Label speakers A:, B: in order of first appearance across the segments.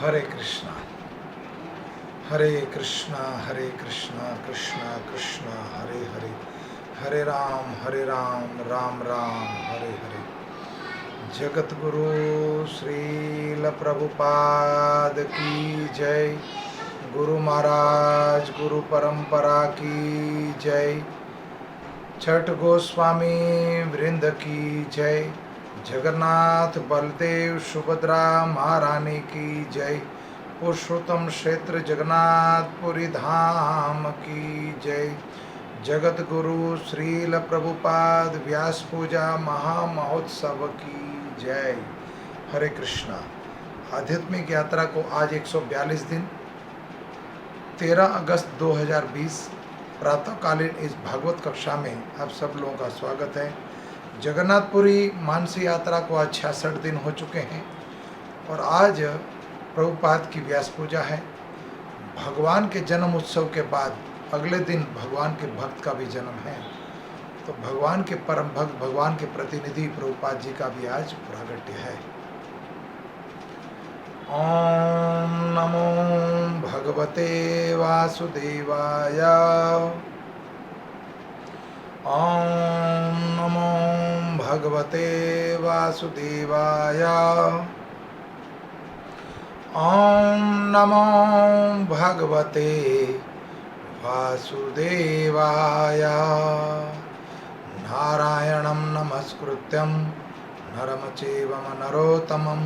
A: हरे कृष्णा कृष्णा कृष्णा कृष्णा हरे हरे, हरे राम राम राम हरे हरे। जगत गुरु श्रील प्रभुपाद की जय। गुरु महाराज गुरु परंपरा की जय। छठ गोस्वामी वृंद की जय। जगन्नाथ बलदेव सुभद्रा महारानी की जय। पुरुषोत्तम क्षेत्र जगन्नाथपुरी धाम की जय। जगत गुरु श्रील प्रभुपाद व्यास पूजा महामहोत्सव की जय। हरे कृष्णा। आध्यात्मिक यात्रा को आज 142 दिन 13 अगस्त 2020 प्रातःकालीन इस भागवत कक्षा में आप सब लोगों का स्वागत है। जगन्नाथपुरी मानसी यात्रा को आज 66 दिन हो चुके हैं और आज प्रभुपाद की व्यास पूजा है। भगवान के जन्म उत्सव के बाद अगले दिन भगवान के भक्त का भी जन्म है, तो भगवान के परम भक्त भगवान के प्रतिनिधि प्रभुपाद जी का भी आज प्रागट्य है। ओम नमो भगवते वासुदेवाय। ओम नमो भगवते वासुदेवाय। ओम नमो भगवते वासुदेवाय। नारायणं नमस्कृत्यं नरं चैव नरोत्तमं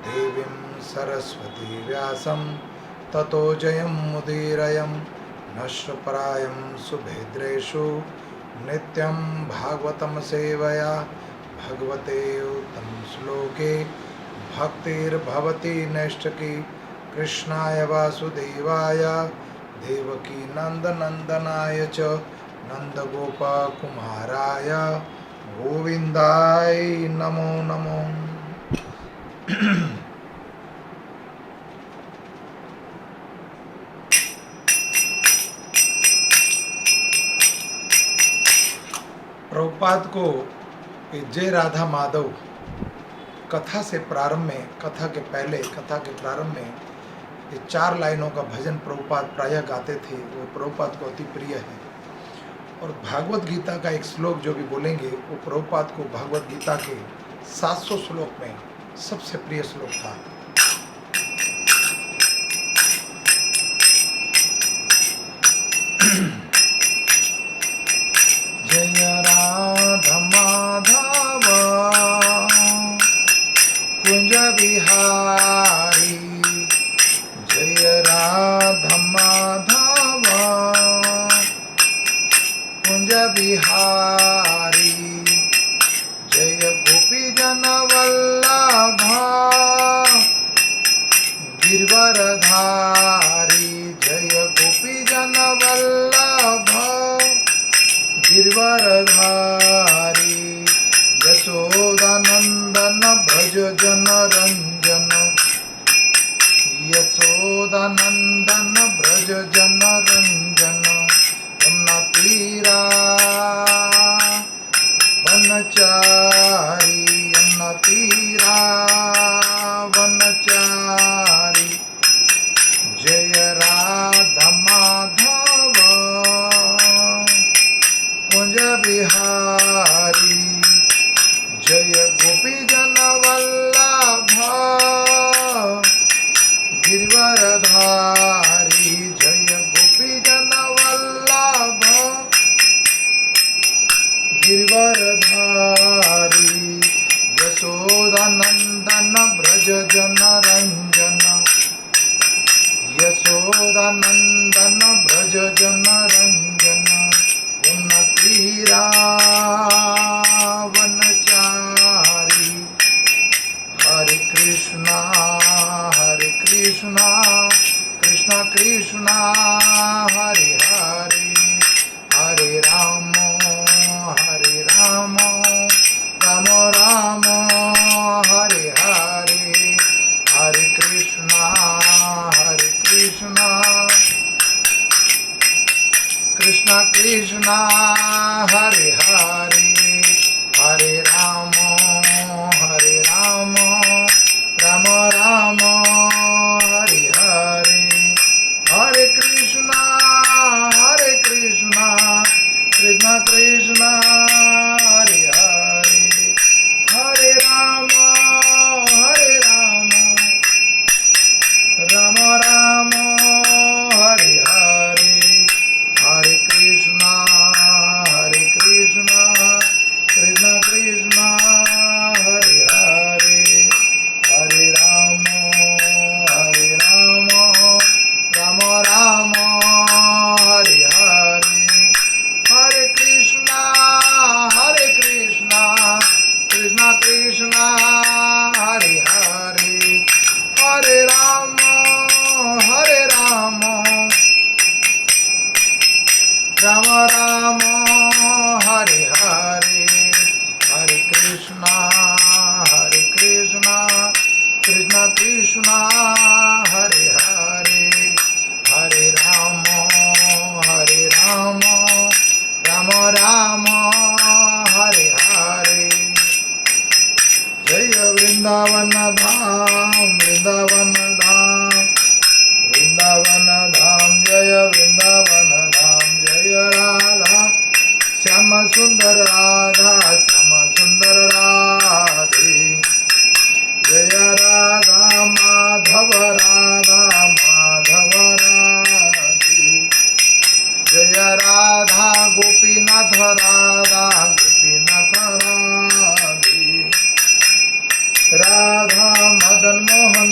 A: देवीं सरस्वती व्यासं ततो जयमुदीरयं। नश्वपरायं सुभद्रेषु नित्यं भागवतं सेवया। भगवते उत्तम श्लोके भक्तिर्भवति नैष्ठिकी। कृष्णाय वासुदेवाय देवकी नंदनंदनाय च नंदगोपकुमाराय गोविंदाय नमो नमो। प्रभुपाद को जय राधा माधव कथा से प्रारंभ में, कथा के पहले, कथा के प्रारंभ में ये 4 लाइनों का भजन प्रभुपाद प्रायः गाते थे। वो प्रभुपाद को अति प्रिय है। और भागवत गीता का एक श्लोक जो भी बोलेंगे वो प्रभुपाद को भागवत गीता के 700 श्लोक में सबसे प्रिय श्लोक था। जय राधा माधव कुंज बिहारी। जय राधा माधव कुंज बिहारी। जय गोपी जन वल्लभ गिरवरधारी। जय गोपी जन वल्लभ गिरवरधारी। यशोदानंदन भज जन रंजन। यशोदानंदन ब्रज जन रंजन। यमुना तीरा वनचारी। यमुना तीरा वनचारी। जय राधा माधव कुंज बिहारी। जय गोपी जन वल्लभ गिरवरधारी। जय गोपी जन वल्लभ गिरवरधारी। यशोदानंदन ब्रज जन रंजन। यशोदानंदन ब्रज जन रंजन। उन्नतीरा वनचारी। हरे कृष्णा कृष्णा कृष्णा हरे हरे, हरे राम राम राम हरे हरे। हरे कृष्णा कृष्णा कृष्णा हरे हरे, हरे राम राम राम राम राम हरे हरे, हरे कृष्णा कृष्ण कृष्णा हरे हरे, हरे राम राम राम हरे हरे। जय वृंदावन धाम वृंदावन धाम वृंदावन धाम, जय वृंदावन धाम, जय राधा श्याम सुंदर राधा श्याम सुंदर राधे, जय राधा माधव राधे, जय राधा गोपीनाथ गोपीनाथ राधे, राधा मदन मोहन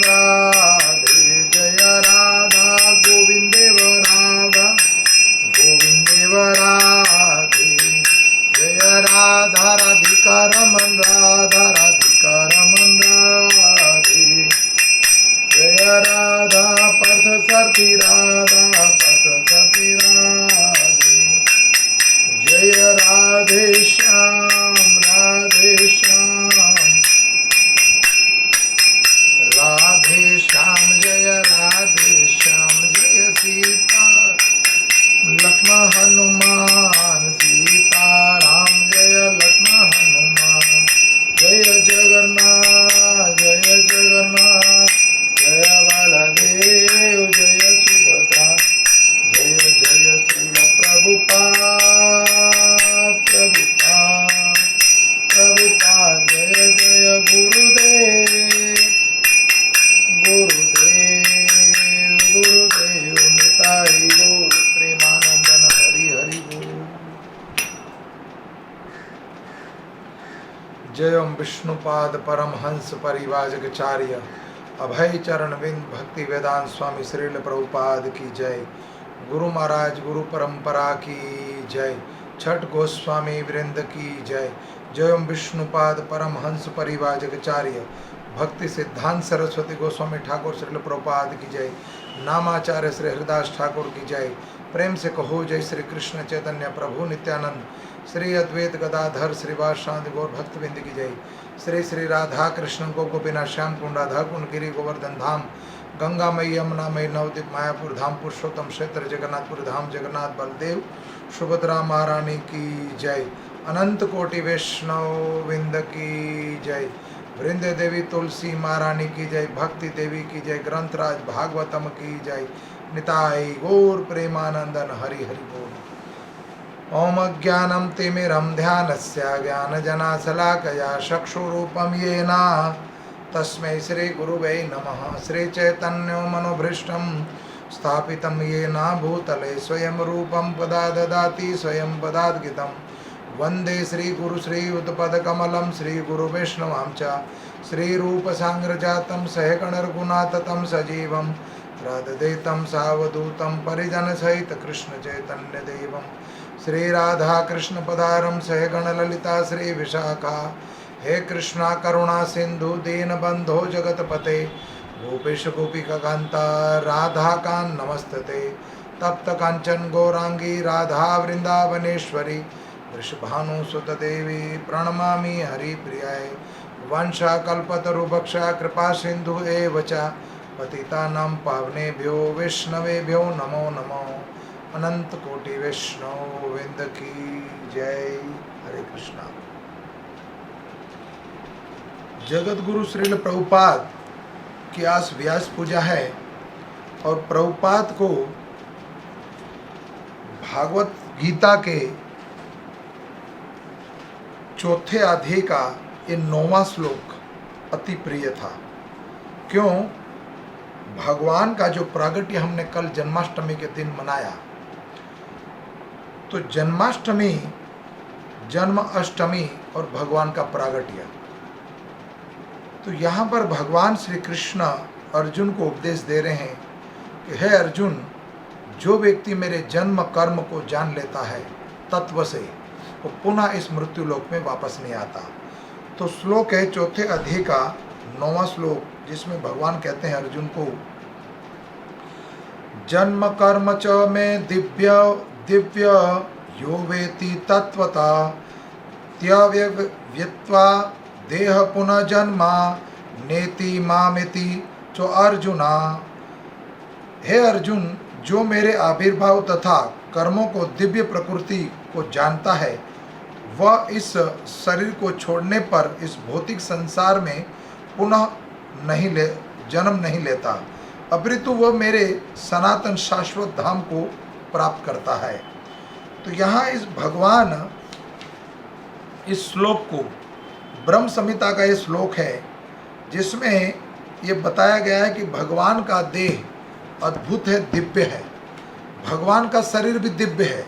A: राधे, जय राधा गोविंद देव राधे, जय राधा राधिका रमन राधे, जय राधा पार्थ सारथी राधे, जय राधे श्याम राधे श्याम, जय राधे श्याम, जय सीता लक्ष्मण हनुमान सीता राम, जय लक्ष्मण हनुमान, जय जगन्नाथ जय बलदेव, जय सुभद्रा, जय जय श्री प्रभुपाद, जय जय गुरुदेव निताई गौर प्रेमानंदन हरि हरि बोल। जय ओम विष्णुपाद परमहंस परिवाजकाचार्य अभय चरण विंद भक्ति वेदांत स्वामी श्रील प्रभुपाद की जय। गुरु महाराज गुरु परंपरा की जय। छठ गोस्वामी वृंद की जय। जय ओम विष्णुपाद परमहंस परिवाजकाचार्य भक्ति सिद्धांत सरस्वती गोस्वामी ठाकुर श्रील प्रभुपाद की जय। नामाचार्य श्री हरिदास ठाकुर की जय। प्रेम से कहो जय श्री कृष्ण चैतन्य प्रभु नित्यानंद श्री अद्वैत गदाधर श्रीवास शांति गौर भक्तबिंद की जय। श्री श्री राधा कृष्ण को गोपीनाथ श्याम कुंडाधर कुंडगिरी गोवर्धन धाम गंगा मई यमुना मई नवदीप मायापुर धाम पुरुषोत्तम क्षेत्र जगन्नाथपुर धाम जगन्नाथ बलदेव सुभद्रा महारानी की जय। अनंत कोटि वैष्णव विंद की जय। वृंदे देवी तुलसी महारानी की जय। भक्ति देवी की जय। ग्रंथराज भागवतम की जय। निताई गौर प्रेमानंदन हरि हरि बोल। ओम अज्ञानं तिमिरं ध्यानस्य ज्ञानजनाशलाकया चक्षुरूपं येन तस्मै श्री गुरुवे नमः। श्री चैतन्यो मनोभीष्टं स्थापितं येन भूतले स्वयं रूपं पदा ददाति स्वयं पदाद्गीतं वंदे श्री गुरु श्री युतपदकमलं श्री गुरु वैष्णवां च श्री रूप सांग्रजातं सहगणरघुनाथतं सजीवं राधदेतं सावधूतं परिजन सहित कृष्ण चैतन्य देवं श्री राधा कृष्ण पदारम सहगण ललिता श्री विशाखा। हे कृष्णा करुणा सिंधु दीन बंधो जगतपते गोपेश गोपिका कांता राधा कान नमस्तते। तप्त कांचन गौरांगी राधा वृंदावनेश्वरी वृषभानु सुत देवी प्रणमामि हरिप्रियाय। वंशाकल्पतरुभक्षा कृपा सिंधु एव च पतितानां पावनेभ्यो वैष्णवेभ्यो नमो नमो। अनंत कोटि वैष्णव विंद की जय। हरे कृष्णा। जगत गुरु श्रील प्रभुपाद की आज व्यास पूजा है और प्रभुपाद को भागवत गीता के चौथे अध्याय का ये 9वां श्लोक अति प्रिय था। क्यों? भगवान का जो प्रागट्य हमने कल जन्माष्टमी के दिन मनाया, तो जन्माष्टमी जन्म अष्टमी और भगवान का प्रागट्य, तो यहाँ पर भगवान श्री कृष्ण अर्जुन को उपदेश दे रहे हैं कि हे अर्जुन, जो व्यक्ति मेरे जन्म कर्म को जान लेता है तत्व से, वो पुनः इस मृत्यु लोक में वापस नहीं आता। तो श्लोक है चौथे अध्याय का 9वां श्लोक, जिसमें भगवान कहते हैं अर्जुन को, जन्म कर्म च मे दिव्य दिव्य यो वेति तत्वता त्यव्यक्त्वा देह पुनः जन्मा नेति मामेति चो अर्जुना। हे अर्जुन, जो मेरे आविर्भाव तथा कर्मों को दिव्य प्रकृति को जानता है वह इस शरीर को छोड़ने पर इस भौतिक संसार में पुनः जन्म नहीं लेता, अपितु वह मेरे सनातन शाश्वत धाम को प्राप्त करता है। तो यहाँ इस भगवान इस श्लोक को, ब्रह्म संहिता का ये श्लोक है जिसमें ये बताया गया है कि भगवान का देह अद्भुत है, दिव्य है। भगवान का शरीर भी दिव्य है।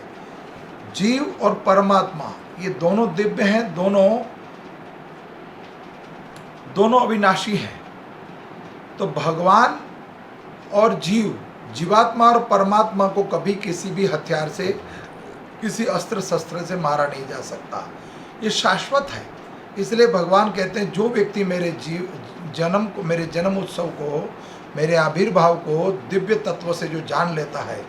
A: जीव और परमात्मा ये दोनों दिव्य हैं, दोनों अविनाशी हैं। तो भगवान और जीवात्मा और परमात्मा को कभी किसी भी हथियार से, किसी अस्त्र शस्त्र से मारा नहीं जा सकता। ये शाश्वत है। इसलिए भगवान कहते हैं जो व्यक्ति मेरे मेरे जन्म उत्सव को, मेरे आविर्भाव को दिव्य तत्व से जो जान लेता है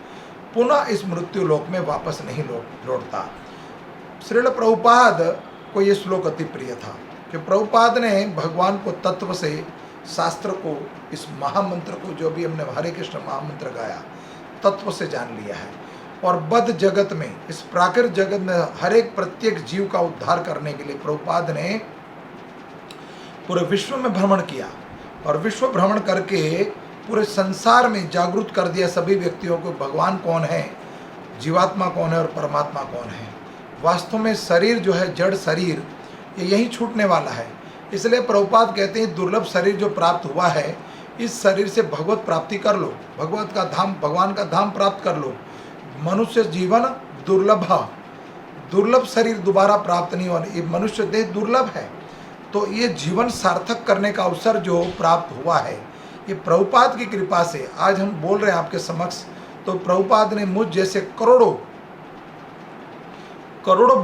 A: पुनः इस मृत्यु लोक में वापस नहीं लौटता। श्रील प्रभुपाद को ये श्लोक अति प्रिय था कि प्रभुपाद ने भगवान को तत्व से, शास्त्र को, इस महामंत्र को, जो भी हमने हरे कृष्ण महामंत्र गाया, तत्व से जान लिया है। और बद्ध जगत में, इस प्राकृतिक जगत में हर एक प्रत्येक जीव का उद्धार करने के लिए प्रभुपाद ने पूरे विश्व में भ्रमण किया और विश्व भ्रमण करके पूरे संसार में जागरूक कर दिया सभी व्यक्तियों को भगवान कौन है, जीवात्मा कौन है और परमात्मा कौन है। वास्तव में शरीर जो है, जड़ शरीर, ये यहीं छूटने वाला है। इसलिए प्रभुपाद कहते हैं दुर्लभ शरीर जो प्राप्त हुआ है, इस शरीर से भगवत प्राप्ति कर लो, भगवत का धाम, भगवान का धाम प्राप्त कर लो। मनुष्य जीवन दुर्लभ शरीर दोबारा प्राप्त नहीं होने, ये मनुष्य देह दुर्लभ है। तो ये जीवन सार्थक करने का अवसर जो प्राप्त हुआ है, ये प्रभुपाद की कृपा से आज हम बोल रहे हैं आपके समक्ष। तो प्रभुपाद ने मुझ जैसे करोड़ों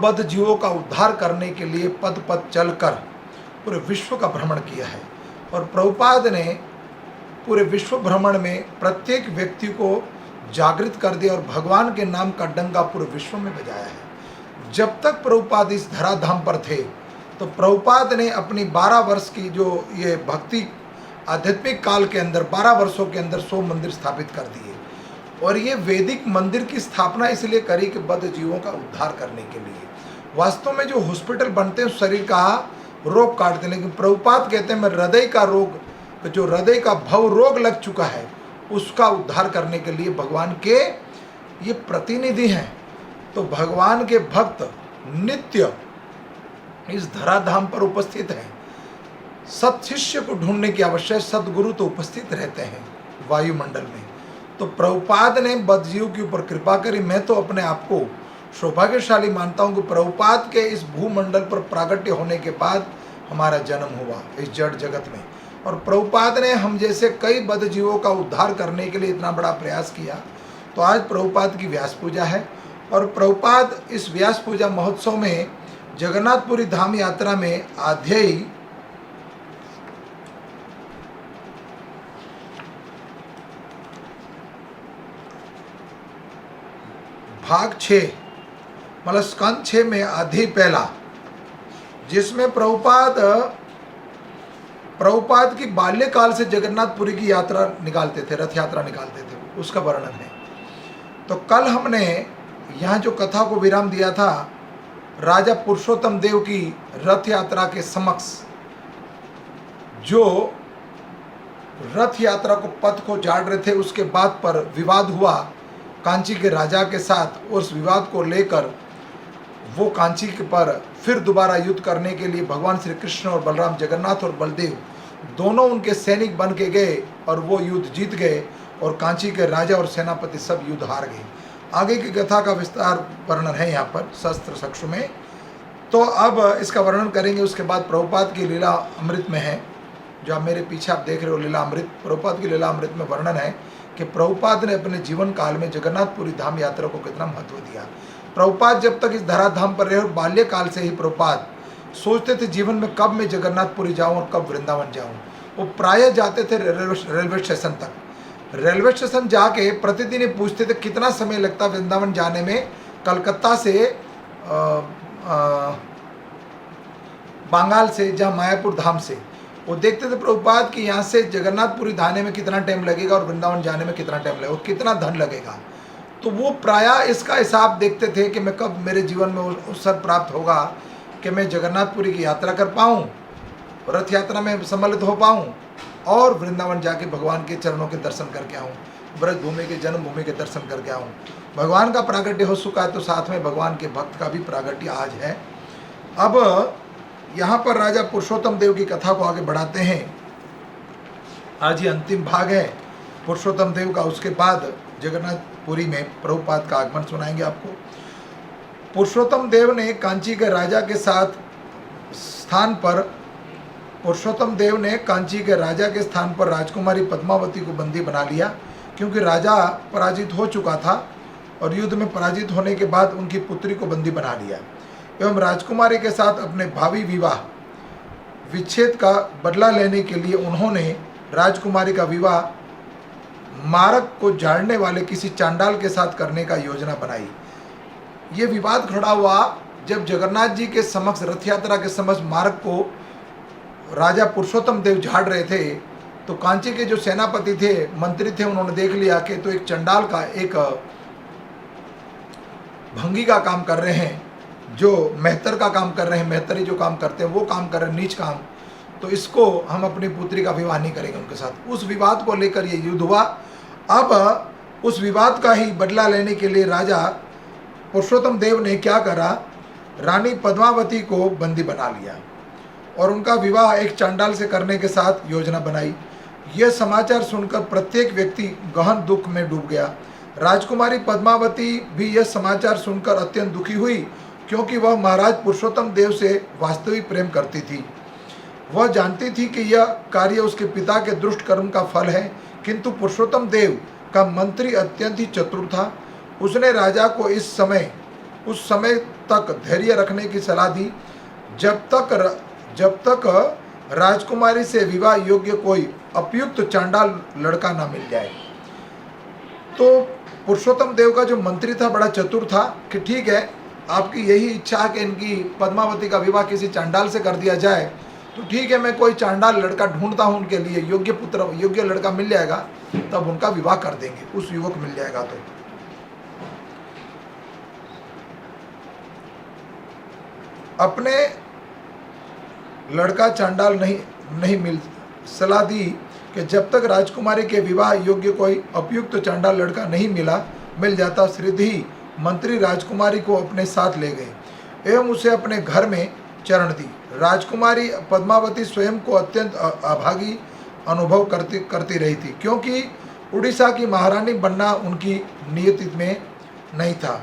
A: बद्ध जीवों का उद्धार करने के लिए पद पद चलकर पूरे विश्व का भ्रमण किया है। और प्रभुपाद ने पूरे विश्व भ्रमण में प्रत्येक व्यक्ति को जागृत कर दिया और भगवान के नाम का डंका पूरे विश्व में बजाया है। जब तक प्रभुपाद इस धराधाम पर थे तो प्रभुपाद ने अपनी 12 वर्ष की जो ये भक्ति आध्यात्मिक काल के अंदर 12 वर्षों के अंदर 100 मंदिर स्थापित कर दिए। और ये वैदिक मंदिर की स्थापना इसलिए करी कि बद्ध जीवों का उद्धार करने के लिए। वास्तव में जो हॉस्पिटल बनते हैं शरीर का रोग काटते हैं, लेकिन प्रभुपाद कहते हैं मैं हृदय का रोग, जो हृदय का भव रोग लग चुका है, उसका उद्धार करने के लिए भगवान के ये प्रतिनिधि हैं। तो भगवान के भक्त नित्य इस धराधाम पर उपस्थित हैं। सत शिष्य को ढूंढने की आवश्यकता, सदगुरु तो उपस्थित रहते हैं वायुमंडल में। तो प्रभुपाद ने बद्धजीव के ऊपर कृपा करी। मैं तो अपने आप को सौभाग्यशाली मानता हूँ कि प्रभुपाद के इस भूमंडल पर प्रागट्य होने के बाद हमारा जन्म हुआ इस जड़ जगत में। और प्रभुपाद ने हम जैसे कई बद्ध जीवों का उद्धार करने के लिए इतना बड़ा प्रयास किया। तो आज प्रभुपाद की व्यास पूजा है और प्रभुपाद इस व्यास पूजा महोत्सव में जगन्नाथपुरी धाम यात्रा में आध्यायी भाग 6 मतलब स्कंद 6 में अध्याय पहला, जिसमें प्रभुपाद की बाल्यकाल से जगन्नाथपुरी की यात्रा निकालते थे, रथ यात्रा निकालते थे, उसका वर्णन है। तो कल हमने यहाँ जो कथा को विराम दिया था, राजा पुरुषोत्तम देव की रथ यात्रा के समक्ष जो रथ यात्रा को पथ को झाड़ रहे थे, उसके बाद पर विवाद हुआ कांची के राजा के साथ। उस विवाद को लेकर वो कांची के पर फिर दोबारा युद्ध करने के लिए भगवान श्री कृष्ण और बलराम, जगन्नाथ और बलदेव दोनों उनके सैनिक बन के गए और वो युद्ध जीत गए और कांची के राजा और सेनापति सब युद्ध हार गए। आगे की कथा का विस्तार वर्णन है यहाँ पर शस्त्र सक्ष में। तो अब इसका वर्णन करेंगे। उसके बाद प्रभुपाद की लीला अमृत में है, जो आप मेरे पीछे आप देख रहे हो, लीला अमृत। प्रभुपाद की लीला अमृत में वर्णन है कि प्रभुपाद ने अपने जीवन काल में जगन्नाथपुरी धाम यात्रा को कितना महत्व दिया। प्रभुपाद जब तक इस धराधाम पर रहे और बाल्यकाल से ही प्रभुपाद सोचते थे जीवन में कब मैं जगन्नाथपुरी जाऊं और कब वृंदावन जाऊं। वो प्रायः जाते थे रेलवे स्टेशन तक, रेलवे स्टेशन जाके प्रतिदिन ही पूछते थे कितना समय लगता वृंदावन जाने में, कलकत्ता से बंगाल से, जहाँ मायापुर धाम से। वो देखते थे प्रभुपाद कि यहाँ से जगन्नाथपुरी जाने में कितना टाइम लगेगा और वृंदावन जाने में कितना टाइम लगेगा, कितना धन लगेगा। तो वो प्रायः इसका हिसाब देखते थे कि मैं कब मेरे जीवन में अवसर प्राप्त होगा कि मैं जगन्नाथपुरी की यात्रा कर पाऊँ, रथ यात्रा में सम्मिलित हो पाऊँ और वृंदावन जाके भगवान के चरणों के दर्शन करके आऊँ, ब्रज भूमि के जन्मभूमि के दर्शन करके आऊँ। भगवान का प्रागट्य हो चुका है तो साथ में भगवान के भक्त का भी प्रागट्य आज है। अब यहाँ पर राजा पुरुषोत्तम देव की कथा को आगे बढ़ाते हैं। आज ये अंतिम भाग है पुरुषोत्तम देव का, उसके बाद जगन्नाथपुरी में प्रभुपाद का आगमन सुनाएंगे आपको। पुरुषोत्तम देव ने कांची के राजा के स्थान पर राजकुमारी पद्मावती को बंदी बना लिया, क्योंकि राजा पराजित हो चुका था और युद्ध में पराजित होने के बाद उनकी पुत्री को बंदी बना लिया एवं राजकुमारी के साथ अपने भावी विवाह विच्छेद का बदला लेने के लिए उन्होंने राजकुमारी का विवाह मार्ग को झाड़ने वाले किसी चांडाल के साथ करने का योजना बनाई। ये विवाद खड़ा हुआ जब जगन्नाथ जी के समक्ष, रथ यात्रा के समक्ष मार्ग को राजा पुरुषोत्तम देव झाड़ रहे थे, तो कांची के जो सेनापति थे, मंत्री थे, उन्होंने देख लिया कि तो एक चंडाल का, एक भंगी का काम कर रहे हैं, जो मेहतर का काम कर रहे हैं, मेहतरी जो काम करते हैं वो काम कर रहे हैं, नीच काम, तो इसको हम अपनी पुत्री का विवाह नहीं करेंगे उनके साथ। उस विवाद को लेकर ये युद्ध हुआ। अब उस विवाद का ही बदला लेने के लिए राजा पुरुषोत्तम देव ने क्या करा, रानी पद्मावती को बंदी बना लिया और उनका विवाह एक चांडाल से करने के साथ योजना बनाई। यह समाचार सुनकर प्रत्येक व्यक्ति गहन दुख में डूब गया। राजकुमारी पद्मावती भी यह समाचार सुनकर अत्यंत दुखी हुई, क्योंकि वह महाराज पुरुषोत्तम देव से वास्तविक प्रेम करती थी। वह जानती थी कि यह कार्य उसके पिता के दुष्ट कर्म का फल है, किंतु पुरुषोत्तम देव का मंत्री अत्यंत ही चतुर था। उसने राजा को उस समय तक धैर्य रखने की सलाह दी जब तक राजकुमारी से विवाह योग्य कोई उपयुक्त चांडाल लड़का ना मिल जाए। तो पुरुषोत्तम देव का जो मंत्री था बड़ा चतुर था कि ठीक है, आपकी यही इच्छा है कि इनकी पद्मावती का विवाह किसी चांडाल से कर दिया जाए, तो ठीक है, मैं कोई चांडाल लड़का ढूंढता हूँ उनके लिए, योग्य लड़का मिल जाएगा तब उनका विवाह कर देंगे, उस युवक मिल जाएगा। तो अपने लड़का चांडाल नहीं मिल सलाह दी कि जब तक राजकुमारी के विवाह योग्य कोई उपयुक्त चांडाल लड़का नहीं मिल जाता, श्रीधि ही मंत्री राजकुमारी को अपने साथ ले गए एवं उसे अपने घर में चरण दी। राजकुमारी पद्मावती स्वयं को अत्यंत अभागी अनुभव करती रही थी, क्योंकि उड़ीसा की महारानी बनना उनकी नियति में नहीं था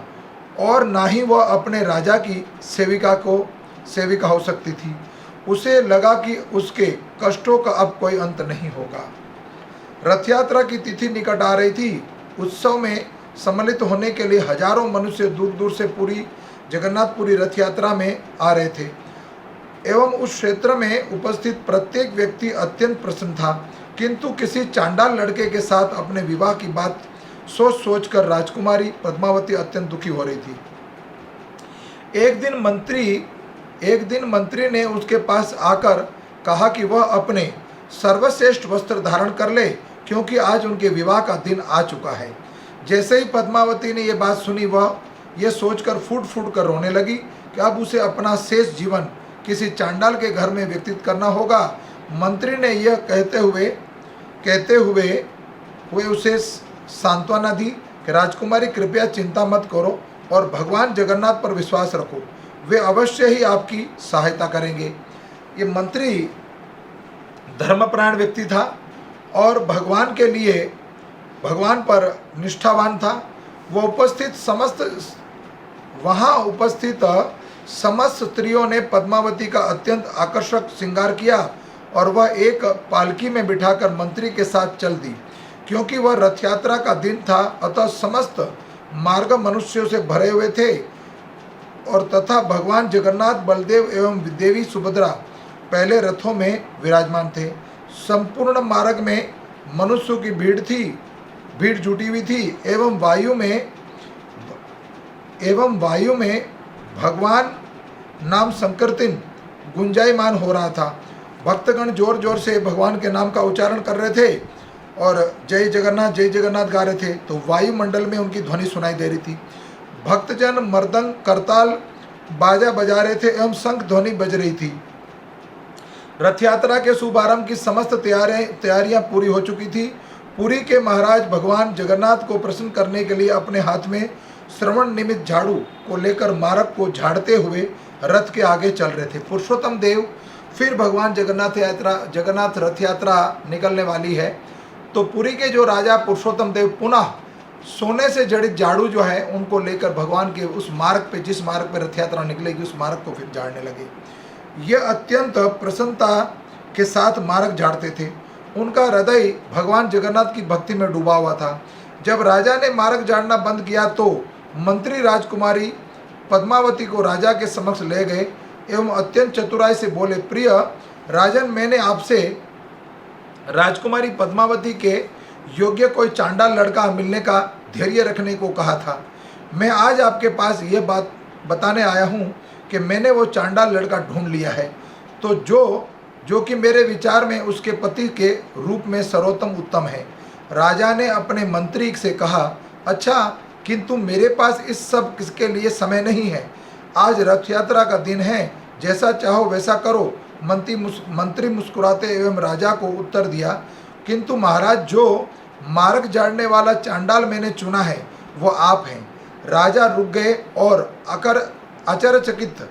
A: और ना ही वह अपने राजा की सेविका हो सकती थी। उसे लगा कि उसके कष्टों का अब कोई अंत नहीं होगा। रथ यात्रा की तिथि निकट आ रही थी। उत्सव में सम्मिलित होने के लिए हजारों मनुष्य दूर दूर से पूरी जगन्नाथपुरी रथ यात्रा में आ रहे थे एवं उस क्षेत्र में उपस्थित प्रत्येक व्यक्ति अत्यंत प्रसन्न था, किंतु किसी चांडाल लड़के के साथ अपने विवाह की बात सोचकर राजकुमारी पद्मावती अत्यंत दुखी हो रही थी। एक दिन मंत्री ने उसके पास आकर कहा कि वह अपने सर्वश्रेष्ठ वस्त्र धारण कर ले, क्योंकि आज उनके विवाह का दिन आ चुका है। जैसे ही पद्मावती ने यह बात सुनी, वह यह सोचकर फूट फूट कर रोने लगी कि अब उसे अपना शेष जीवन किसी चांडाल के घर में व्यतीत करना होगा। मंत्री ने यह कहते हुए उसे सांत्वना दी कि राजकुमारी, कृपया चिंता मत करो और भगवान जगन्नाथ पर विश्वास रखो, वे अवश्य ही आपकी सहायता करेंगे। ये मंत्री धर्मपरायण व्यक्ति था और भगवान पर निष्ठावान था। वहाँ उपस्थित समस्त स्त्रियों ने पद्मावती का अत्यंत आकर्षक श्रृंगार किया और वह एक पालकी में बिठाकर मंत्री के साथ चल दी। क्योंकि वह रथ यात्रा का दिन था, अतः समस्त मार्ग मनुष्यों से भरे हुए थे और तथा भगवान जगन्नाथ, बलदेव एवं देवी सुभद्रा पहले रथों में विराजमान थे। संपूर्ण मार्ग में मनुष्यों की भीड़ थी भीड़ जुटी हुई थी एवं वायु में भगवान नाम संकीर्तन गुंजायमान हो रहा था। भक्तगण जोर जोर से भगवान के नाम का उच्चारण कर रहे थे और जय जगन्नाथ गा रहे थे। तो वायुमंडल में उनकी ध्वनि सुनाई दे रही थी। भक्तजन मर्दंग करताल बाजा बजा रहे थे एवं शंख ध्वनि बज रही थी। रथ यात्रा के शुभारंभ की समस्त तैयारियां पूरी हो चुकी थी। पुरी के महाराज भगवान जगन्नाथ को प्रसन्न करने के लिए अपने हाथ में श्रवण निमित्त झाड़ू को लेकर मार्ग को झाड़ते हुए रथ के आगे चल रहे थे। पुरुषोत्तम देव फिर भगवान जगन्नाथ रथ यात्रा निकलने वाली है। तो पुरी के जो राजा पुरुषोत्तम देव पुनः सोने से जड़ित झाड़ू जो है उनको लेकर भगवान के उस मार्ग पे, जिस मार्ग पे रथ यात्रा निकलेगी, उस मार्ग को फिर झाड़ने लगे। यह अत्यंत प्रसन्नता के साथ मार्ग झाड़ते थे। उनका हृदय भगवान जगन्नाथ की भक्ति में डूबा हुआ था। जब राजा ने मार्ग झाड़ना बंद किया तो मंत्री राजकुमारी पद्मावती को राजा के समक्ष ले गए एवं अत्यंत चतुराई से बोले, प्रिय राजन, मैंने आपसे राजकुमारी पद्मावती के योग्य कोई चांडाल लड़का मिलने का धैर्य रखने को कहा था। मैं आज आपके पास यह बात बताने आया हूँ कि मैंने वो चांडाल लड़का ढूंढ लिया है, तो जो कि मेरे विचार में उसके पति के रूप में सर्वोत्तम उत्तम है। राजा ने अपने मंत्री से कहा, अच्छा, किंतु मेरे पास इस सब के लिए समय नहीं है। आज रथ यात्रा का दिन है, जैसा चाहो वैसा करो। मंत्री मुस्कुराते एवं राजा को उत्तर दिया, किंतु महाराज, जो मार्ग झाड़ने वाला चांडाल मैंने चुना है वो आप हैं। राजा रुक गए और आश्चर्यचकित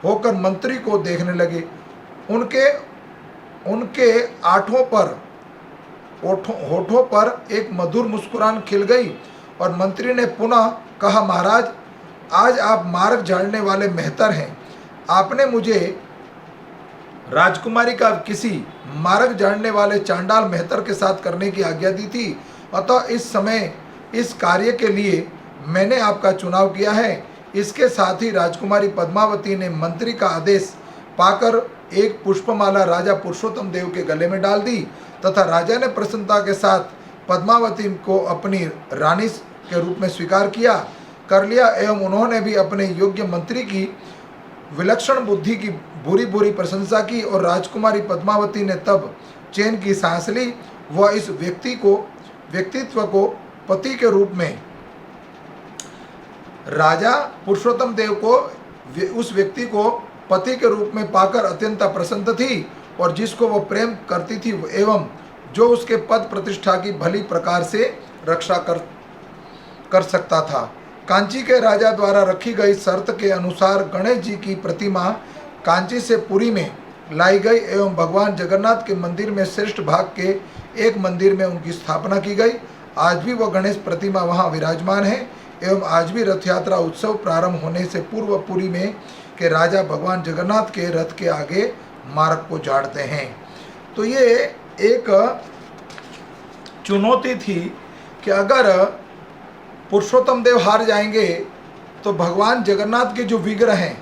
A: होकर मंत्री को देखने लगे। उनके होठों पर एक मधुर मुस्कुराहट खिल गई और मंत्री ने पुनः कहा, महाराज, आज आप मार्ग झाड़ने वाले मेहतर हैं। आपने मुझे राजकुमारी का किसी मार्ग झाड़ने वाले चांडाल मेहतर के साथ करने की आज्ञा दी थी, अतः इस समय इस कार्य के लिए मैंने आपका चुनाव किया है। इसके साथ ही राजकुमारी पद्मावती ने मंत्री का आदेश पाकर एक पुष्पमाला राजा पुरुषोत्तम देव के गले में डाल दी तथा राजा ने प्रसन्नता के साथ पद्मावती को अपनी रानी के रूप में स्वीकार कर लिया एवं उन्होंने भी अपने योग्य मंत्री की विलक्षण बुद्धि की बुरी प्रशंसा की और राजकुमारी पद्मावती ने तब चैन की सांस ली। वह इस व्यक्तित्व को पति के रूप में राजा पुरुषोत्तम देव को उस व्यक्ति को पति के रूप में पाकर अत्यंत प्रसन्न थी और जिसको वह प्रेम करती थी एवं जो उसके पद प्रतिष्ठा की भली प्रकार से रक्षा कर सकता था। कांची के राजा द्वारा रखी गई शर्त के अनुसार गणेश जी की प्रतिमा कांची से पुरी में लाई गई एवं भगवान जगन्नाथ के मंदिर में श्रेष्ठ भाग के एक मंदिर में उनकी स्थापना की गई। आज भी वह गणेश प्रतिमा वहां विराजमान है एवं आज भी रथ यात्रा उत्सव प्रारंभ होने से पूर्व पुरी में के राजा भगवान जगन्नाथ के रथ के आगे मार्ग को झाड़ते हैं। तो ये एक चुनौती थी कि अगर पुरुषोत्तम देव हार जाएंगे तो भगवान जगन्नाथ के जो विग्रह हैं,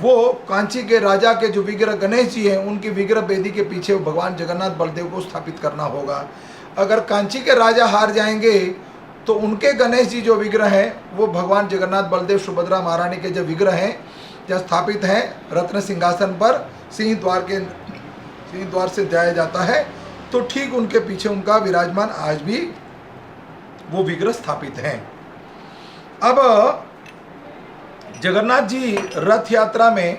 A: वो कांची के राजा के जो विग्रह गणेश जी हैं, उनकी विग्रह वेदी के पीछे भगवान जगन्नाथ बलदेव को स्थापित करना होगा। अगर कांची के राजा हार जाएंगे तो उनके गणेश जी जो विग्रह हैं वो भगवान जगन्नाथ बलदेव सुभद्रा महारानी के जो विग्रह हैं जहाँ स्थापित हैं रत्न सिंहासन पर सिंह द्वार से जाया जाता है, तो ठीक उनके पीछे उनका विराजमान आज भी वो विग्रह स्थापित हैं। अब जगन्नाथ जी रथ यात्रा में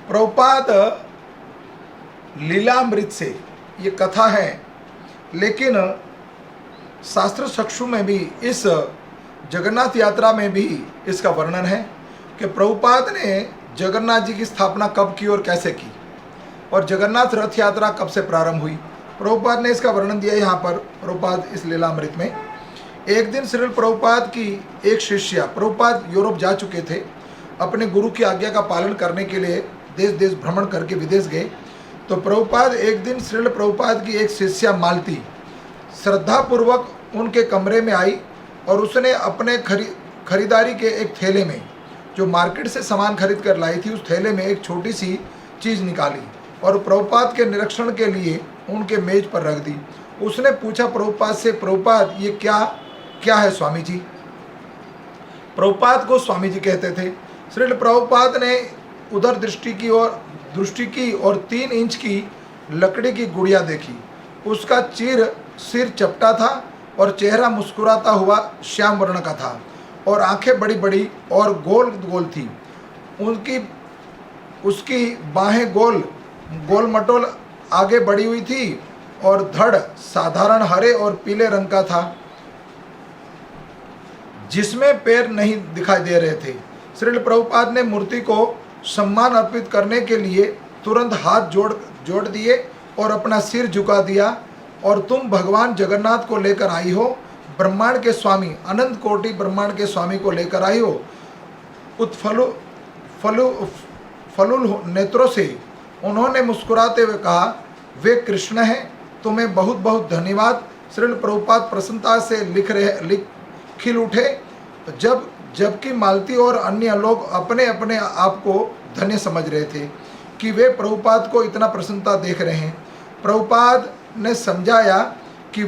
A: प्रभुपाद लीलामृत से ये कथा है, लेकिन शास्त्र चक्षु में भी इस जगन्नाथ यात्रा में भी इसका वर्णन है कि प्रभुपाद ने जगन्नाथ जी की स्थापना कब की और कैसे की और जगन्नाथ रथ यात्रा कब से प्रारंभ हुई। प्रभुपाद ने इसका वर्णन दिया यहाँ पर प्रभुपाद इस लीलामृत में। एक दिन श्रील प्रभुपाद की एक शिष्या, प्रभुपाद यूरोप जा चुके थे, अपने गुरु की आज्ञा का पालन करने के लिए देश देश भ्रमण करके विदेश गए। तो प्रभुपाद एक दिन श्रील प्रभुपाद की एक शिष्या मालती श्रद्धापूर्वक उनके कमरे में आई और उसने अपने खरीदारी के एक थैले में, जो मार्केट से सामान खरीद कर लाई थी, उस थैले में एक छोटी सी चीज़ निकाली और प्रभुपाद के निरीक्षण के लिए उनके मेज पर रख दी। उसने पूछा प्रभुपाद से, प्रभुपाद ये क्या क्या है स्वामी जी? प्रभुपाद को स्वामी जी कहते थे। श्रील प्रभुपाद ने उधर दृष्टि की और 3 इंच की लकड़ी की गुड़िया देखी। उसका सिर चपटा था और चेहरा मुस्कुराता हुआ श्याम वर्ण का था और आंखें बड़ी बड़ी और गोल गोल थी। उसकी बाहें गोल मटोल आगे बढ़ी हुई थी और धड़ साधारण हरे और पीले रंग का था जिसमें पैर नहीं दिखाई दे रहे थे। श्रील प्रभुपाद ने मूर्ति को सम्मान अर्पित करने के लिए तुरंत हाथ जोड़ दिए और अपना सिर झुका दिया। और तुम भगवान जगन्नाथ को लेकर आई हो, ब्रह्मांड के स्वामी, अनंत कोटि ब्रह्मांड के स्वामी को लेकर आई हो। फलुल नेत्रों से उन्होंने मुस्कुराते हुए कहा, वे कृष्ण हैं, तुम्हें बहुत बहुत धन्यवाद। श्रील प्रभुपाद प्रसन्नता से खिल उठे, जबकि मालती और अन्य लोग अपने अपने आप को धन्य समझ रहे थे कि वे प्रभुपाद को इतना प्रसन्नता देख रहे हैं। प्रभुपाद ने समझाया कि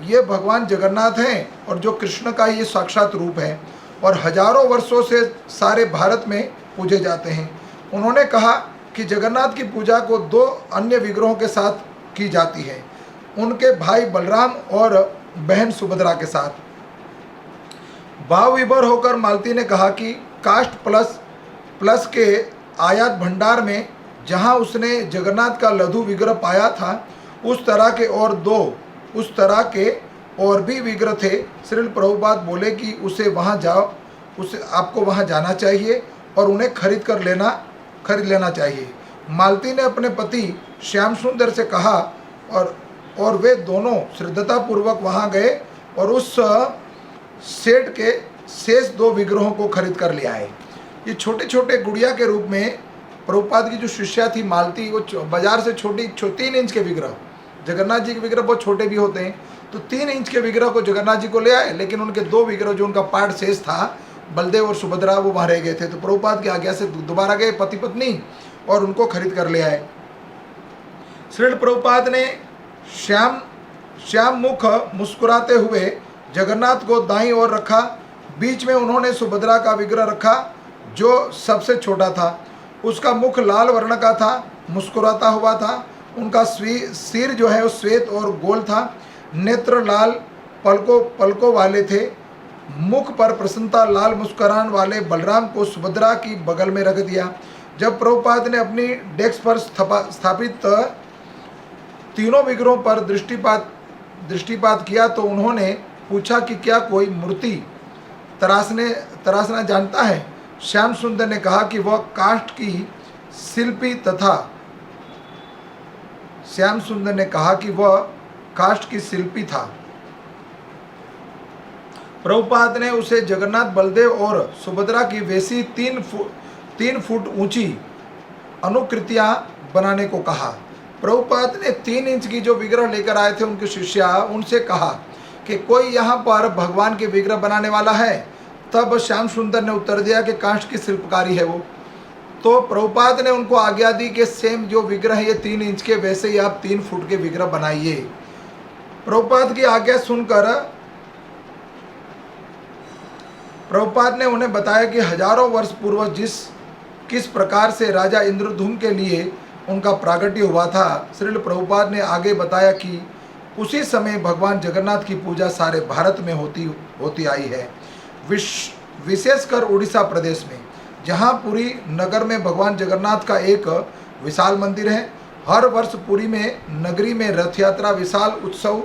A: ये भगवान जगन्नाथ हैं और जो कृष्ण का ये साक्षात रूप है और हजारों वर्षों से सारे भारत में पूजे जाते हैं। उन्होंने कहा कि जगन्नाथ की पूजा को 2 अन्य विग्रहों के साथ की जाती है, उनके भाई बलराम और बहन सुभद्रा के साथ। भाव विभोर होकर मालती ने कहा कि कास्ट प्लस के आयात भंडार में जहां उसने जगन्नाथ का लघु विग्रह पाया था, उस तरह के और भी विग्रह थे। श्रील प्रभुपाद बोले कि आपको वहां जाना चाहिए और उन्हें खरीद लेना चाहिए। मालती ने अपने पति श्याम सुंदर से कहा और वे दोनों श्रद्धापूर्वक वहां गए और उस सेट के शेष 2 विग्रहों को खरीद कर ले आए। ये छोटे छोटे गुड़िया के रूप में प्रभुपाद की जो शिष्या थी मालती, वो बाजार से 3 इंच के विग्रह, जगन्नाथ जी के विग्रह बहुत छोटे भी होते हैं, तो 3 इंच के विग्रह को जगन्नाथ जी को ले आए, लेकिन उनके 2 विग्रह जो उनका पार्ट शेष था, बलदेव और सुभद्रा, वो वहाँ रह गए थे। तो प्रभुपाद की आज्ञा से दोबारा गए पति पत्नी और उनको खरीद कर ले आए। श्रील प्रभुपाद ने श्याम मुख मुस्कुराते हुए जगन्नाथ को दाईं ओर रखा। बीच में उन्होंने सुभद्रा का विग्रह रखा जो सबसे छोटा था। उसका मुख लाल वर्ण का था, मुस्कुराता हुआ था। उनका सिर जो है वो श्वेत और गोल था। नेत्र लाल पलकों वाले थे। मुख पर प्रसन्नता लाल मुस्कुरान वाले बलराम को सुभद्रा की बगल में रख दिया। जब प्रभुपाद ने अपनी डेस्क पर स्थापित तीनों विग्रहों पर दृष्टिपात किया तो उन्होंने पूछा कि क्या कोई मूर्ति तराशना जानता है? श्याम सुंदर ने कहा कि वह काष्ठ की शिल्पी था। प्रभुपाद ने उसे जगन्नाथ, बलदेव और सुभद्रा की वैसी 3 फुट ऊंची अनुकृतियां बनाने को कहा। प्रभुपाद ने 3 इंच की जो विग्रह लेकर आए थे उनके शिष्य, उनसे कहा कि कोई यहाँ पर भगवान के विग्रह बनाने वाला है? तब श्याम सुंदर ने उत्तर दिया कि काष्ठ की शिल्पकारी है वो। तो प्रभुपाद ने उनको आज्ञा दी कि सेम जो विग्रह है ये 3 इंच के, वैसे ही आप 3 फुट के विग्रह बनाइए। प्रभुपाद की आज्ञा सुनकर प्रभुपाद ने उन्हें बताया कि हजारों वर्ष पूर्व किस प्रकार से राजा इंद्रधूम के लिए उनका प्रागट्य हुआ था। श्रील प्रभुपाद ने आगे बताया कि उसी समय भगवान जगन्नाथ की पूजा सारे भारत में होती आई है, विशेषकर उड़ीसा प्रदेश में, जहां पुरी नगर में भगवान जगन्नाथ का एक विशाल मंदिर है। हर वर्ष पुरी में नगरी में रथ यात्रा विशाल उत्सव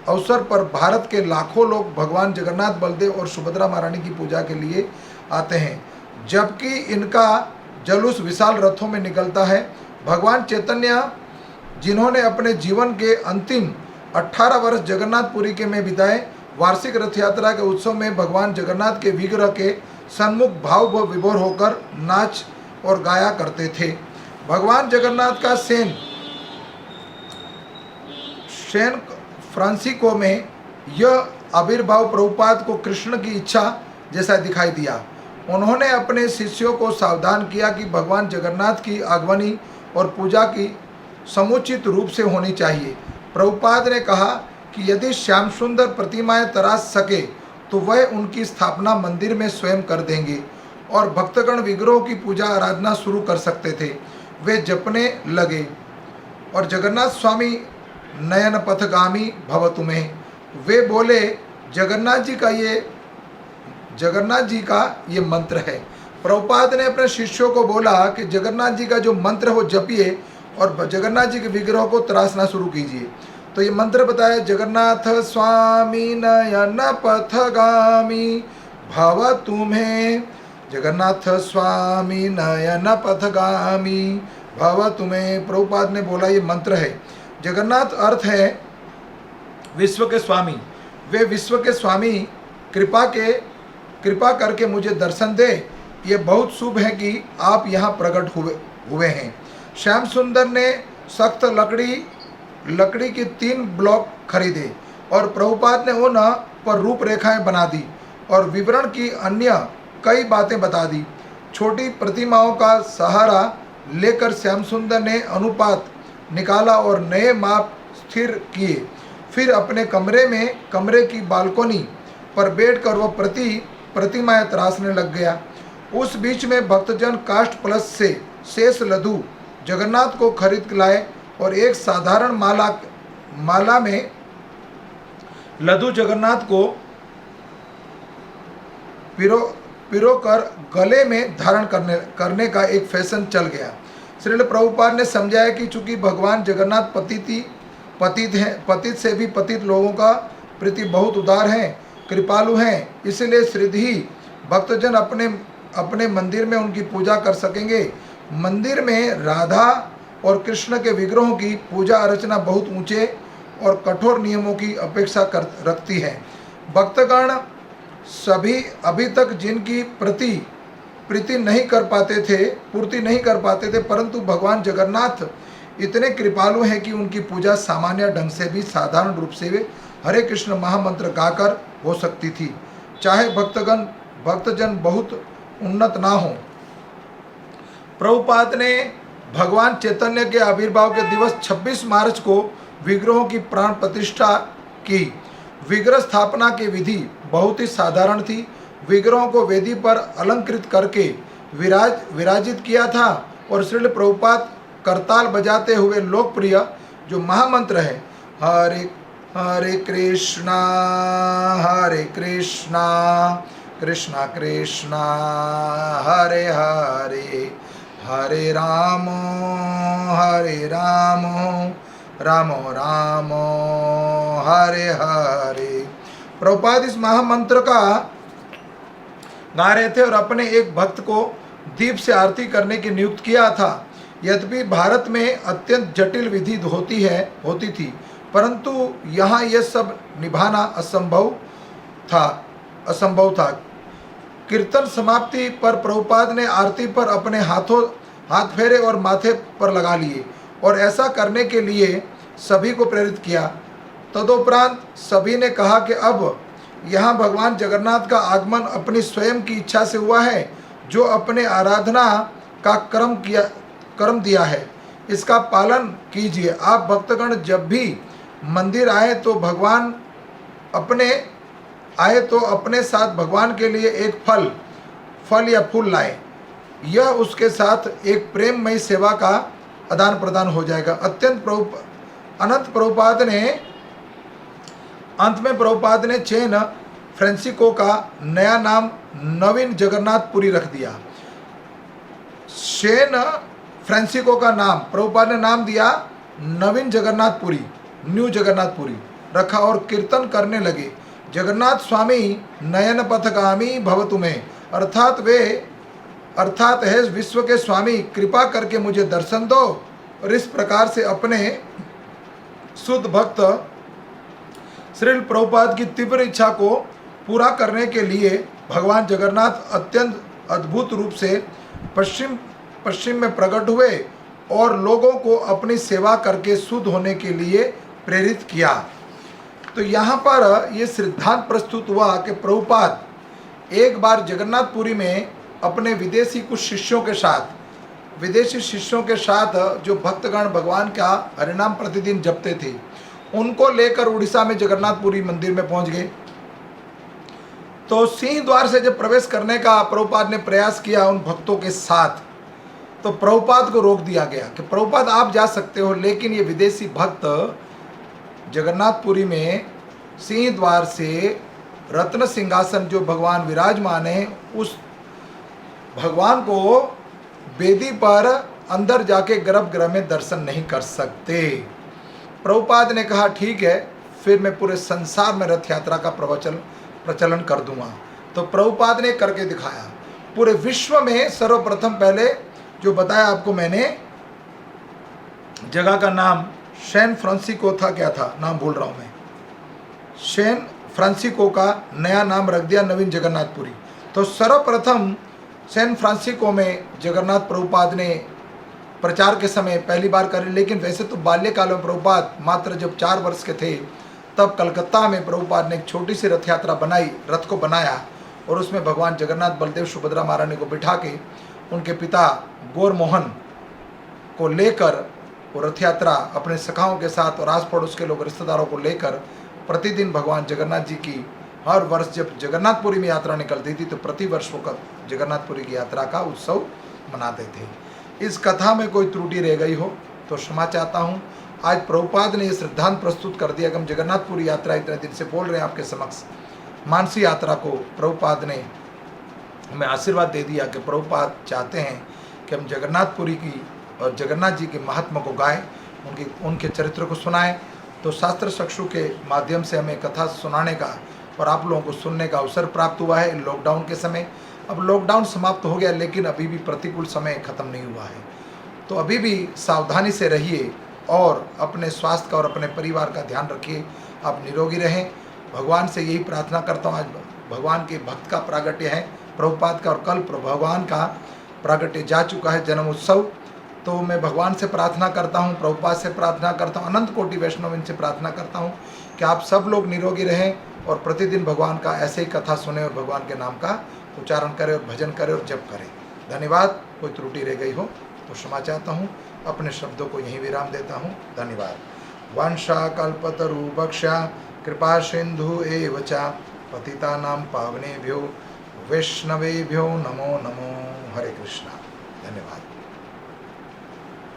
A: अवसर पर भारत के लाखों लोग भगवान जगन्नाथ, बलदेव और सुभद्रा महारानी की पूजा के लिए आते हैं, जबकि इनका जुलूस विशाल रथों में निकलता है। भगवान चैतन्य, जिन्होंने अपने जीवन के अंतिम 18 वर्ष जगन्नाथपुरी के में बिताए, वार्षिक रथ यात्रा के उत्सव में भगवान जगन्नाथ के विग्रह के सन्मुख भाव विभोर होकर नाच और गाया करते थे। भगवान जगन्नाथ का सैन फ्रांसिस्को में यह आविर्भाव प्रभुपाद को कृष्ण की इच्छा जैसा दिखाई दिया। उन्होंने अपने शिष्यों को सावधान किया कि भगवान जगन्नाथ की आगमनी और पूजा की समुचित रूप से होनी चाहिए। प्रभुपाद ने कहा कि यदि श्याम सुंदर प्रतिमाएं तराश सके तो वह उनकी स्थापना मंदिर में स्वयं कर देंगे और भक्तगण विग्रहों की पूजा आराधना शुरू कर सकते थे। वे जपने लगे और जगन्नाथ स्वामी नयन पथगामी भवतु में, वे बोले जगन्नाथ जी का ये मंत्र है। प्रभुपाद ने अपने शिष्यों को बोला कि जगन्नाथ जी का जो मंत्र है वो जपिए और जगन्नाथ जी के विग्रहों को तराशना शुरू कीजिए। तो ये मंत्र बताया, जगन्नाथ स्वामी नयन पथगामी भवतु में, जगन्नाथ स्वामी नयन पथगामी भवतु में। प्रभुपाद ने बोला ये मंत्र है। जगन्नाथ अर्थ है विश्व के स्वामी। वे विश्व के स्वामी कृपा करके मुझे दर्शन दे। ये बहुत शुभ है कि आप यहाँ प्रकट हुए हैं। श्याम सुंदर ने सख्त लकड़ी की 3 ब्लॉक खरीदे और प्रभुपाद ने उन पर रूपरेखाएं बना दी और विवरण की अन्य कई बातें बता दी। छोटी प्रतिमाओं का सहारा लेकर श्याम सुंदर ने अनुपात निकाला और नए माप स्थिर किए। फिर अपने कमरे की बालकोनी पर बैठकर वह प्रतिमाएं तराशने लग गया। उस बीच में भक्तजन काष्ठ प्लस से शेष लड्डू जगन्नाथ को खरीद लाए और एक साधारण माला में लड्डू जगन्नाथ को पिरो कर गले में धारण करने का एक फैशन चल गया। श्रील प्रभुपाद ने समझाया कि चूंकि भगवान जगन्नाथ पतित से भी पतित लोगों का प्रति बहुत उदार हैं, कृपालु हैं, इसलिए शीघ्र ही भक्तजन अपने मंदिर में उनकी पूजा कर सकेंगे। मंदिर में राधा और कृष्ण के विग्रहों की पूजा अर्चना बहुत ऊंचे और कठोर नियमों की अपेक्षा रखती है। भक्तगण सभी अभी तक जिनकी पूर्ति नहीं कर पाते थे, परंतु भगवान जगन्नाथ इतने कृपालु हैं कि उनकी पूजा सामान्य ढंग से भी साधारण रूप से वे हरे कृष्ण महामंत्र गाकर हो सकती थी, चाहे भक्तजन बहुत उन्नत ना हो। प्रभुपाद ने भगवान चैतन्य के आविर्भाव के दिवस 26 मार्च को विग्रहों की प्राण प्रतिष्ठा की। विग्रह स्थापना की विधि बहुत ही साधारण थी। विग्रहों को वेदी पर अलंकृत करके विराजित किया था और श्रील प्रभुपाद करताल बजाते हुए लोकप्रिय जो महामंत्र है, हरे हरे कृष्णा कृष्णा कृष्णा हरे हरे, हरे राम राम राम हरे हरे। प्रभुपाद इस महामंत्र का गा रहे थे और अपने एक भक्त को दीप से आरती करने की नियुक्त किया था। यद्यपि भारत में अत्यंत जटिल विधि होती थी, परंतु यहाँ यह सब निभाना असंभव था। कीर्तन समाप्ति पर प्रभुपाद ने आरती पर अपने हाथ फेरे और माथे पर लगा लिए और ऐसा करने के लिए सभी को प्रेरित किया। तदुपरांत सभी ने कहा कि अब यहाँ भगवान जगन्नाथ का आगमन अपनी स्वयं की इच्छा से हुआ है, जो अपने आराधना का क्रम दिया है, इसका पालन कीजिए। आप भक्तगण जब भी मंदिर आए तो अपने साथ भगवान के लिए एक फल या फूल लाएं। यह उसके साथ एक प्रेममयी सेवा का आदान प्रदान हो जाएगा। अंत में प्रभुपाद ने चेन फ्रांसिस्को का नया नाम नवीन जगन्नाथपुरी रख दिया। सैन फ्रांसिस्को का नाम प्रभुपाद ने नाम दिया नवीन जगन्नाथपुरी, न्यू जगन्नाथपुरी रखा और कीर्तन करने लगे, जगन्नाथ स्वामी नयन पथगामी भवतु में, अर्थात है विश्व के स्वामी, कृपा करके मुझे दर्शन दो। और इस प्रकार से अपने शुद्ध भक्त श्रील प्रभुपाद की तीव्र इच्छा को पूरा करने के लिए भगवान जगन्नाथ अत्यंत अद्भुत रूप से पश्चिम में प्रकट हुए और लोगों को अपनी सेवा करके शुद्ध होने के लिए प्रेरित किया। तो यहाँ पर ये सिद्धांत प्रस्तुत हुआ कि प्रभुपाद एक बार जगन्नाथपुरी में अपने विदेशी शिष्यों के साथ जो भक्तगण भगवान का हरिनाम प्रतिदिन जपते थे, उनको लेकर उड़ीसा में जगन्नाथपुरी मंदिर में पहुंच गए। तो सिंह द्वार से जब प्रवेश करने का प्रभुपाद ने प्रयास किया उन भक्तों के साथ, तो प्रभुपाद को रोक दिया गया कि प्रभुपाद आप जा सकते हो, लेकिन ये विदेशी भक्त जगन्नाथपुरी में सिंह द्वार से रत्न सिंहासन जो भगवान विराजमान है उस भगवान को वेदी पर अंदर जाके गर्भगृह में दर्शन नहीं कर सकते। प्रभुपाद ने कहा ठीक है, फिर मैं पूरे संसार में रथ यात्रा का प्रचलन कर दूंगा। तो प्रभुपाद ने करके दिखाया। पूरे विश्व में सर्वप्रथम पहले जो बताया आपको मैंने, जगह का नाम सैन फ्रांसिस्को था, क्या था नाम भूल रहा हूं मैं, सैन फ्रांसिस्को का नया नाम रख दिया नवीन जगन्नाथपुरी। तो सर्वप्रथम सैन फ्रांसिस्को में जगन्नाथ प्रभुपाद ने प्रचार के समय पहली बार करे, लेकिन वैसे तो बाल्यकाल में प्रभुपाद मात्र जब 4 वर्ष के थे तब कलकत्ता में प्रभुपाद ने एक छोटी सी रथ यात्रा बनाई, रथ को बनाया, और उसमें भगवान जगन्नाथ, बलदेव, सुभद्रा महारानी को बिठा के उनके पिता गौर मोहन को लेकर वो रथ यात्रा अपने सखाओं के साथ और आस पड़ोस के लोग रिश्तेदारों को लेकर प्रतिदिन भगवान जगन्नाथ जी की हर वर्ष जब जगन्नाथपुरी में यात्रा निकलती थी तो प्रतिवर्ष वो जगन्नाथपुरी की यात्रा का उत्सव मनाते थे। इस कथा में कोई त्रुटि रह गई हो तो क्षमा चाहता हूँ। आज प्रभुपाद ने ये सिद्धांत प्रस्तुत कर दिया कि हम जगन्नाथपुरी यात्रा इतने दिन से बोल रहे हैं आपके समक्ष। मानसी यात्रा को प्रभुपाद ने हमें आशीर्वाद दे दिया कि प्रभुपाद चाहते हैं कि हम जगन्नाथपुरी की और जगन्नाथ जी के महात्मा को गाएं, उनके चरित्र को सुनाएं। तो शास्त्र चक्षु के माध्यम से हमें कथा सुनाने का और आप लोगों को सुनने का अवसर प्राप्त हुआ है लॉकडाउन के समय। अब लॉकडाउन समाप्त हो गया, लेकिन अभी भी प्रतिकूल समय खत्म नहीं हुआ है। तो अभी भी सावधानी से रहिए और अपने स्वास्थ्य का और अपने परिवार का ध्यान रखिए। आप निरोगी रहें। भगवान से यही प्रार्थना करता हूँ। आज भगवान के भक्त का प्रागट्य है प्रभुपाद का, और कल भगवान का प्रागट्य जा चुका है जन्म उत्सव। तो मैं भगवान से प्रार्थना करता हूँ, प्रभुपाद से प्रार्थना करता हूँ, अनंत कोटि वैष्णव इनसे प्रार्थना करता हूँ कि आप सब लोग निरोगी रहें और प्रतिदिन भगवान का ऐसे ही कथा सुने और भगवान के नाम का उच्चारण करें और भजन करें और जप करें। धन्यवाद। कोई त्रुटि रह गई हो तो क्षमा चाहता हूँ। अपने शब्दों को यहीं विराम देता हूँ। धन्यवाद। वंशा कल्पतरुभक्षा कृपा सिंधु एव च पतितानां पावनेभ्यो वैष्णवेभ्यो नमो नमो। हरे कृष्णा। धन्यवाद।